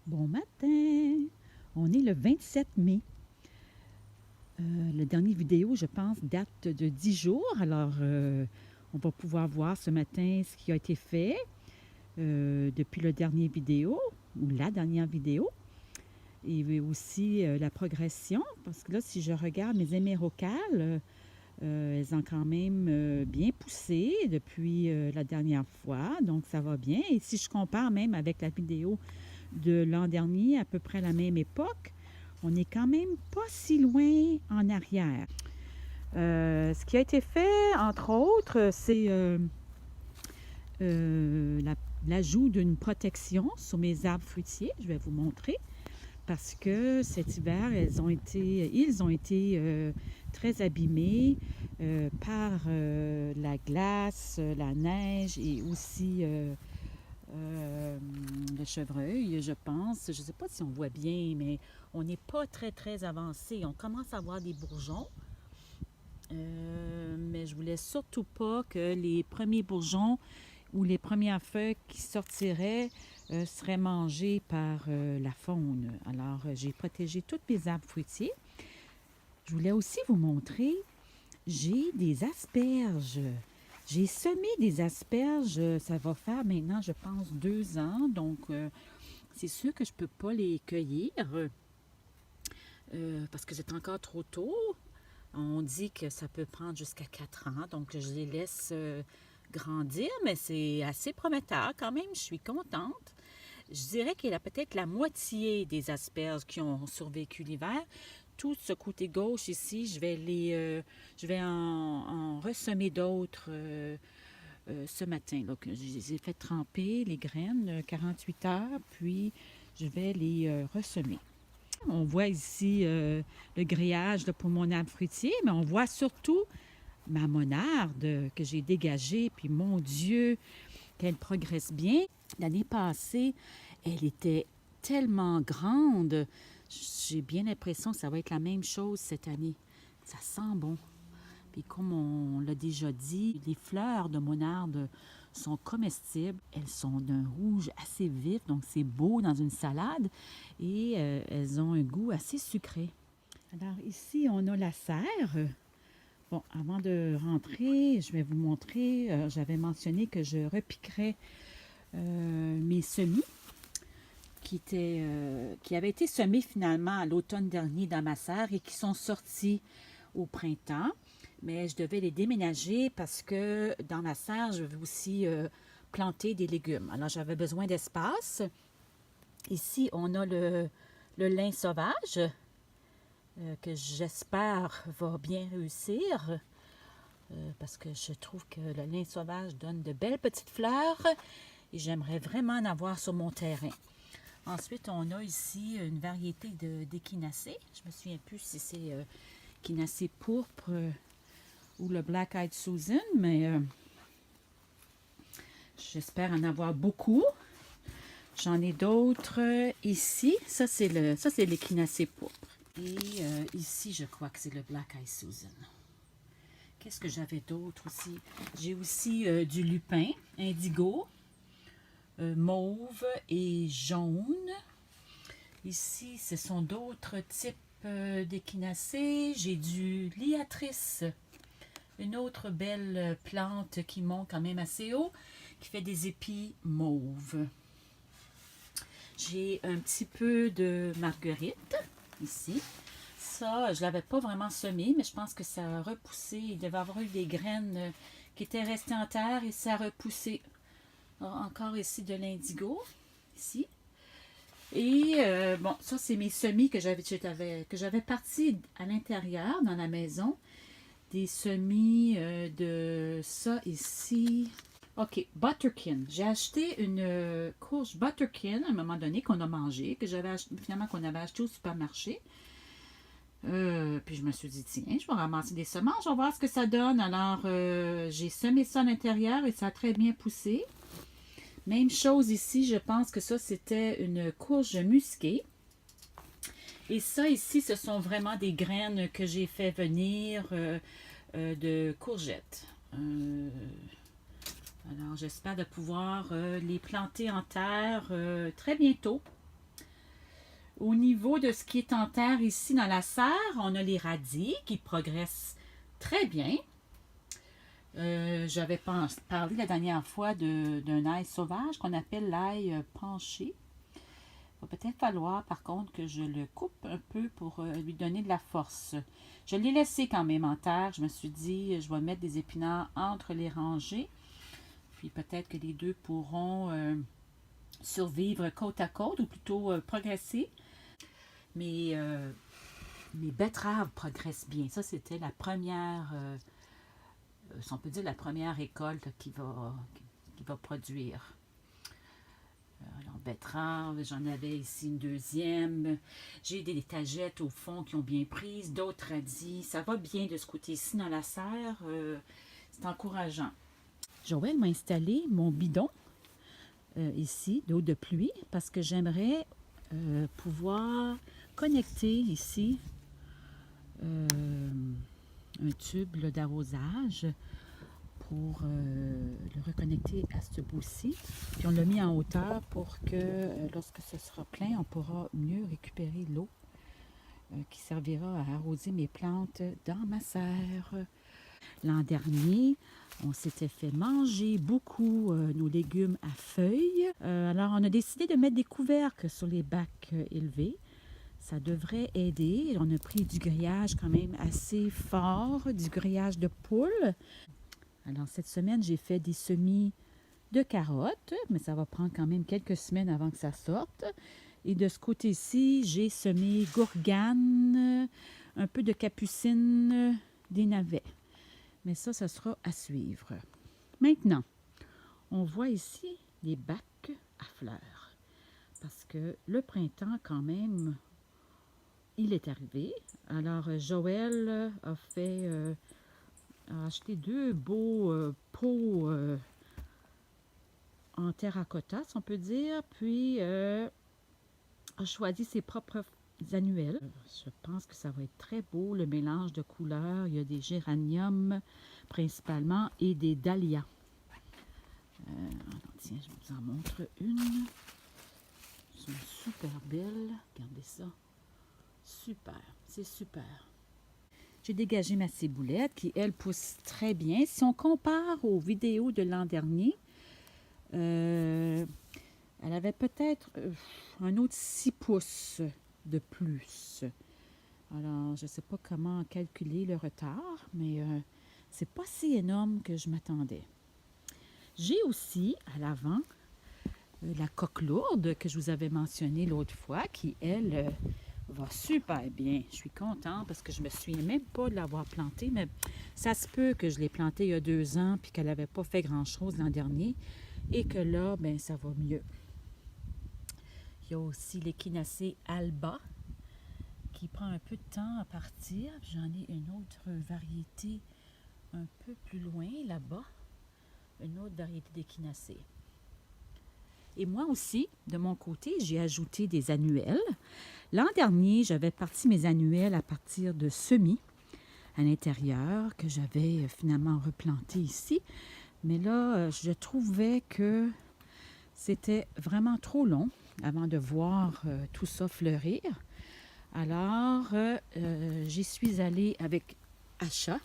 Bon matin! On est le 27 mai. La dernière vidéo, je pense, date de 10 jours. Alors, on va pouvoir voir ce matin ce qui a été fait depuis la dernière vidéo ou la dernière vidéo. Et aussi la progression. Parce que là, si je regarde mes hémérocales, elles ont quand même bien poussé depuis la dernière fois. Donc, ça va bien. Et si je compare même avec la vidéo de l'an dernier, à peu près à la même époque, on n'est quand même pas si loin en arrière. Ce qui a été fait, entre autres, c'est l'ajout d'une protection sur mes arbres fruitiers. Je vais vous montrer parce que cet hiver, ils ont été très abîmés par la glace, la neige et aussi le chevreuil, je pense. Je ne sais pas si on voit bien, mais on n'est pas très, très avancé. On commence à avoir des bourgeons. Mais je voulais surtout pas que les premiers bourgeons ou les premières feuilles qui sortiraient seraient mangées par la faune. Alors, j'ai protégé tous mes arbres fruitiers. Je voulais aussi vous montrer, j'ai des asperges. J'ai semé des asperges, ça va faire maintenant, je pense, 2 ans. Donc, c'est sûr que je ne peux pas les cueillir parce que c'est encore trop tôt. On dit que ça peut prendre jusqu'à 4 ans, donc je les laisse grandir, mais c'est assez prometteur quand même, je suis contente. Je dirais qu'il y a peut-être la moitié des asperges qui ont survécu l'hiver. Tout ce côté gauche ici, je vais en ressemer d'autres ce matin. Donc, je les ai fait tremper, les graines, 48 heures, puis je vais les ressemer. On voit ici le grillage là, pour mon arbre fruitier, mais on voit surtout ma monarde que j'ai dégagée. Puis mon Dieu, qu'elle progresse bien. L'année passée, elle était tellement grande. J'ai bien l'impression que ça va être la même chose cette année. Ça sent bon. Puis comme on l'a déjà dit, les fleurs de monarde sont comestibles. Elles sont d'un rouge assez vif, donc c'est beau dans une salade. Et elles ont un goût assez sucré. Alors ici, on a la serre. Bon, avant de rentrer, je vais vous montrer. J'avais mentionné que je repiquerais mes semis qui avaient été semés finalement à l'automne dernier dans ma serre et qui sont sortis au printemps. Mais je devais les déménager parce que dans ma serre, je veux aussi planter des légumes. Alors, j'avais besoin d'espace. Ici, on a le lin sauvage que j'espère va bien réussir parce que je trouve que le lin sauvage donne de belles petites fleurs et j'aimerais vraiment en avoir sur mon terrain. Ensuite, on a ici une variété d'échinacées. Je me souviens plus si c'est échinacée pourpre ou le Black Eyed Susan, mais j'espère en avoir beaucoup. J'en ai d'autres ici. Ça, c'est l'échinacée pourpre. Et ici, je crois que c'est le Black Eyed Susan. Qu'est-ce que j'avais d'autre aussi? J'ai aussi du lupin indigo, mauve et jaune. Ici, ce sont d'autres types d'échinacées. J'ai du liatrice, une autre belle plante qui monte quand même assez haut, qui fait des épis mauves. J'ai un petit peu de marguerite ici. Ça, je ne l'avais pas vraiment semé, mais je pense que ça a repoussé. Il devait avoir eu des graines qui étaient restées en terre et ça a repoussé. Alors, encore ici de l'indigo, ici. Et bon, ça, c'est mes semis que j'avais partis à l'intérieur, dans la maison. Des semis de ça ici. OK, Butterkin. J'ai acheté une courge Butterkin à un moment donné qu'on a mangé, que finalement qu'on avait acheté au supermarché. Puis je me suis dit, tiens, je vais ramasser des semences, je vais voir ce que ça donne. Alors, j'ai semé ça à l'intérieur et ça a très bien poussé. Même chose ici, je pense que ça, c'était une courge musquée. Et ça ici, ce sont vraiment des graines que j'ai fait venir de courgettes. Alors, j'espère de pouvoir les planter en terre très bientôt. Au niveau de ce qui est en terre ici dans la serre, on a les radis qui progressent très bien. J'avais parlé la dernière fois d'un ail sauvage qu'on appelle l'ail penché. Il va peut-être falloir par contre que je le coupe un peu pour lui donner de la force. Je l'ai laissé quand même en terre. Je me suis dit, je vais mettre des épinards entre les rangées. Puis peut-être que les deux pourront survivre côte à côte, ou plutôt progresser. Mais mes betteraves progressent bien. Ça, c'était la première, si on peut dire, la première récolte qui va produire. Alors, betterave, j'en avais ici une deuxième. J'ai des tagettes au fond qui ont bien prises, d'autres radis. Ça va bien de ce côté-ci dans la serre. C'est encourageant. Joël m'a installé mon bidon ici, d'eau de pluie, parce que j'aimerais pouvoir connecter ici un tube d'arrosage pour le reconnecter à ce bout-ci. Puis on l'a mis en hauteur pour que lorsque ce sera plein, on pourra mieux récupérer l'eau qui servira à arroser mes plantes dans ma serre. L'an dernier, on s'était fait manger beaucoup nos légumes à feuilles. Alors, on a décidé de mettre des couvercles sur les bacs élevés. Ça devrait aider. On a pris du grillage quand même assez fort, du grillage de poule. Alors, cette semaine, j'ai fait des semis de carottes, mais ça va prendre quand même quelques semaines avant que ça sorte. Et de ce côté-ci, j'ai semé gourgane, un peu de capucine, des navets. Mais ça sera à suivre. Maintenant, on voit ici les bacs à fleurs. Parce que le printemps, quand même, il est arrivé. Alors, Joël a acheté deux beaux pots en terracotta, si on peut dire. Puis, a choisi ses propres annuels. Je pense que ça va être très beau, le mélange de couleurs. Il y a des géraniums principalement et des dahlias. Tiens, je vous en montre une. Elles sont super belles. Regardez ça. Super, c'est super. J'ai dégagé ma ciboulette qui, elle, pousse très bien. Si on compare aux vidéos de l'an dernier, elle avait peut-être un autre 6 pouces de plus. Alors, je ne sais pas comment calculer le retard, mais c'est pas si énorme que je m'attendais. J'ai aussi à l'avant la coque lourde que je vous avais mentionnée l'autre fois, qui, elle, va super bien. Je suis contente parce que je me souviens même pas de l'avoir plantée, mais ça se peut que je l'ai plantée il y a 2 ans puis qu'elle n'avait pas fait grand-chose l'an dernier et que là, ben ça va mieux. Il y a aussi l'échinacée alba qui prend un peu de temps à partir. J'en ai une autre variété un peu plus loin là-bas, une autre variété d'échinacée. Et moi aussi, de mon côté, j'ai ajouté des annuels. L'an dernier, j'avais parti mes annuels à partir de semis à l'intérieur que j'avais finalement replanté ici. Mais là, je trouvais que c'était vraiment trop long avant de voir tout ça fleurir. Alors, j'y suis allée avec achat.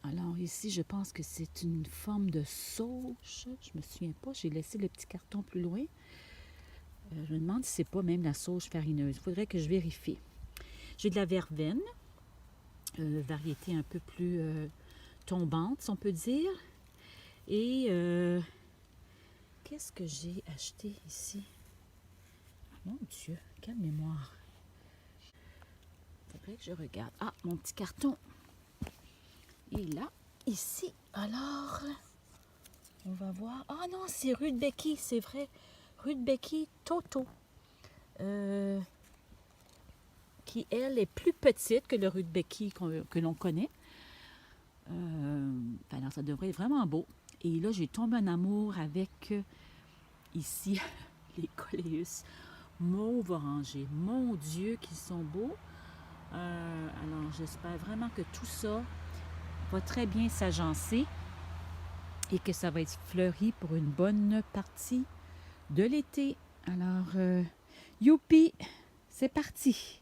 Alors ici, je pense que c'est une forme de sauge. Je me souviens pas, j'ai laissé le petit carton plus loin. Je me demande si c'est pas même la sauge farineuse. Il faudrait que je vérifie. J'ai de la verveine, variété un peu plus tombante, si on peut dire. Et qu'est-ce que j'ai acheté ici? Mon Dieu, quelle mémoire! Il faudrait que je regarde. Ah, mon petit carton! Et là, ici, alors, on va voir. Ah non, c'est Rudbeckie, c'est vrai. Rudbeckie Toto. Qui, elle, est plus petite que le Rudbeckie que l'on connaît. Alors, ça devrait être vraiment beau. Et là, j'ai tombé en amour avec, ici, les coléus mauve orangé. Mon Dieu, qu'ils sont beaux. Alors, j'espère vraiment que tout ça va très bien s'agencer et que ça va être fleuri pour une bonne partie de l'été. Alors, Youpi! C'est parti!